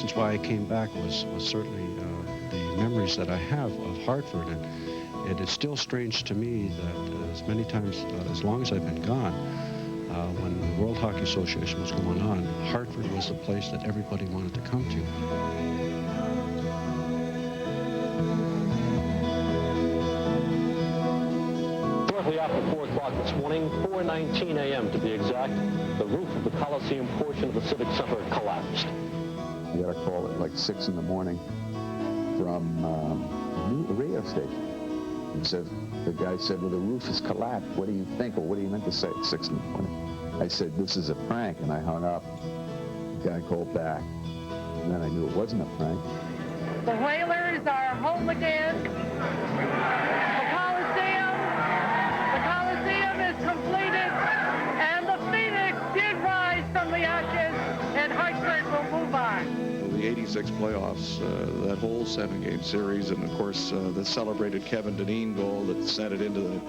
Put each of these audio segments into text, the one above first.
reasons why I came back was certainly the memories that I have of Hartford, and it is still strange to me that as many times, as long as I've been gone, when the World Hockey Association was going on, Hartford was the place that everybody wanted to come to. Shortly after 4 o'clock this morning, 4:19 a.m. to be exact, the roof of the Coliseum portion of the Civic Center collapsed. We got a call at like 6 in the morning from a radio station. He said, the guy said, well, the roof has collapsed. What do you think? Or what do you meant to say at 6 in the morning? I said, this is a prank, and I hung up. The guy called back, and then I knew it wasn't a prank. The Whalers are home again. The Coliseum is completed, and the Phoenix did rise from the ashes, and Hartford will move on. The 86 playoffs, that whole 7-game series, and of course the celebrated Kevin Dineen goal that sent it into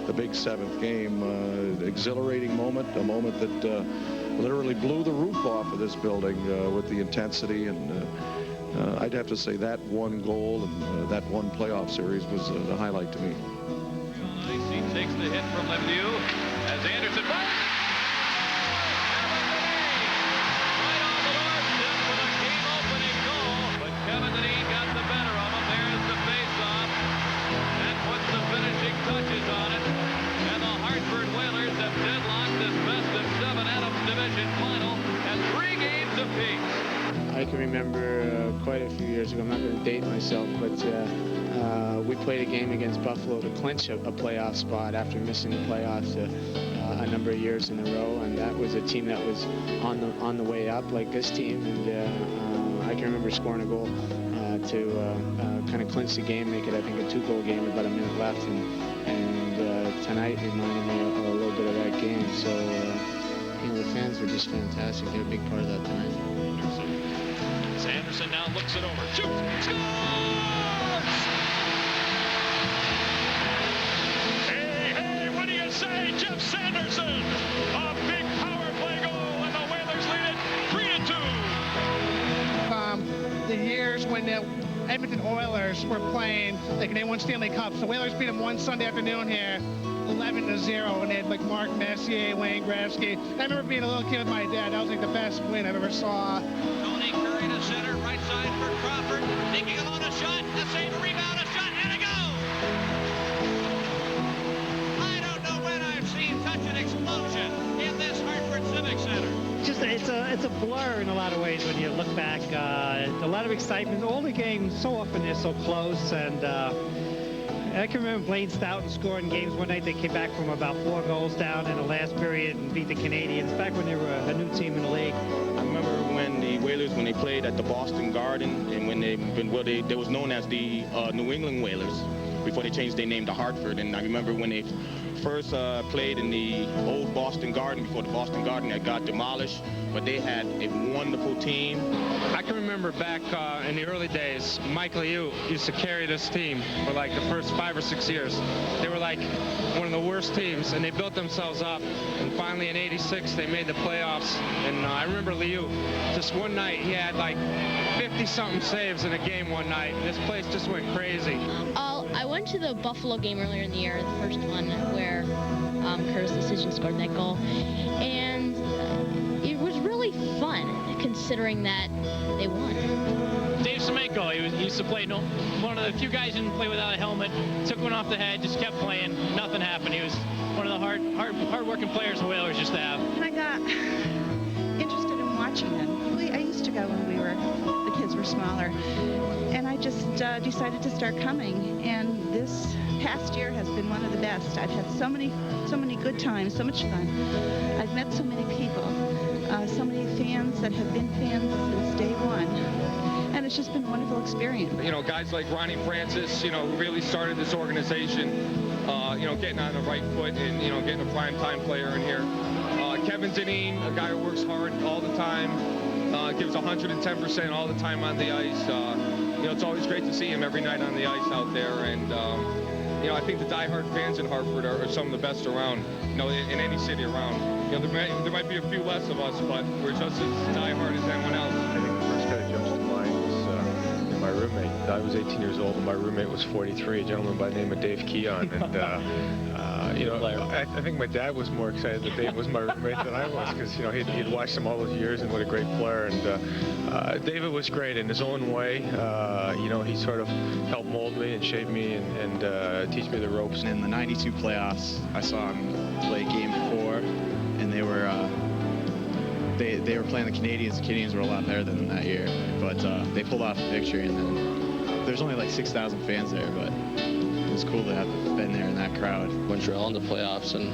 the big 7th game. Exhilarating moment, a moment that literally blew the roof off of this building with the intensity, and I'd have to say that one goal and that one playoff series was the highlight to me. He takes the hit from Lemieux as Anderson Kevin Dineen got the better of him. There's the face-off and puts the finishing touches on it. And the Hartford Whalers have deadlocked this best-of-7 Adams Division final at 3 games apiece. I can remember quite a few years ago, I'm not going to date myself, but we played a game against Buffalo to clinch a playoff spot after missing the playoffs a number of years in a row, and that was a team that was on the way up like this team, and I can remember scoring a goal to kind of clinch the game, make it, I think, a 2-goal game with about a minute left, and tonight reminded me a little bit of that game. So, the fans were just fantastic. They were a big part of that tonight. Sanderson now looks it over. Shoots! Scores! Hey, what do you say, Jeff Sanderson? A big power play goal, and the Whalers lead it 3-2. The years when the Edmonton Oilers were playing, like they won Stanley Cups. The Whalers beat them one Sunday afternoon here, 11-0, and they had like Mark Messier, Wayne Gretzky. I remember being a little kid with my dad. That was like the best win I've ever saw. Tony Curry to center, right side for Crawford. Thinking alone a shot, a save, a rebound, a shot, and a goal! I don't know when I've seen such an explosion in this Hartford Civic Center. Just it's a blur in a lot of ways when you look back. A lot of excitement. All the games, so often they're so close, and I can remember Blaine Stoughton scoring games one night. They came back from about 4 goals down in the last period and beat the Canadians back when they were a new team in the league. I remember when the Whalers, when they played at the Boston Garden, and when they was known as the New England Whalers before they changed their name to Hartford. And I remember when they first played in the old Boston Garden, before the Boston Garden that got demolished, but they had a wonderful team. I can remember back in the early days, Mike Liu used to carry this team for like the first 5 or 6 years. They were like one of the worst teams, and they built themselves up. And finally in '86, they made the playoffs. And I remember Liu, just one night, he had like 50-something saves in a game one night. And this place just went crazy. I went to the Buffalo game earlier in the year, the first one, where Curtis Decision scored that goal. And it was really fun, considering that they won. Dave Semenko, he used to play, one of the few guys who didn't play without a helmet, took one off the head, just kept playing, nothing happened. He was one of the hard-working players the Whalers used to have. I got interested in watching them. I used to go when the kids were smaller, and I just decided to start coming, and this past year has been one of the best. I've had so many good times, so much fun. I've met so many people, so many fans that have been fans since day one. And it's just been a wonderful experience. Guys like Ronnie Francis, who really started this organization, getting on the right foot and, getting a prime-time player in here. Kevin Dineen, a guy who works hard all the time, gives 110% all the time on the ice. It's always great to see him every night on the ice out there. And, I think the diehard fans in Hartford are some of the best around, in any city around. There might be a few less of us, but we're just as diehard as anyone else. I think the first guy jumps to mind my roommate. I was 18 years old, and my roommate was 43, a gentleman by the name of Dave Keon. And, you know, I think my dad was more excited that Dave was my roommate than I was, because, you know, he'd watched him all those years, and what a great player. And David was great in his own way. You know, he sort of helped mold me and shape me and teach me the ropes. In the 92 playoffs, I saw him play Game 4, and they were playing the Canadians. The Canadians were a lot better than them that year, but they pulled off a victory. And then there's only like 6,000 fans there, but it was cool to have been there in that crowd. Montreal in the playoffs, and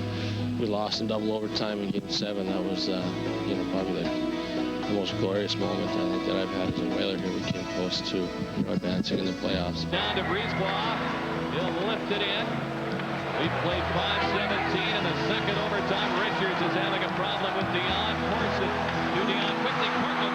we lost in double overtime in Game 7. That was, you know, probably the most glorious moment I think that I've had as a Whaler here. We came close to, you know, advancing in the playoffs. Down to Brisebois. He'll lift it in. We played 5:17 in the second overtime. Richards is having a problem with Dion. Forces to Dion quickly. Corkle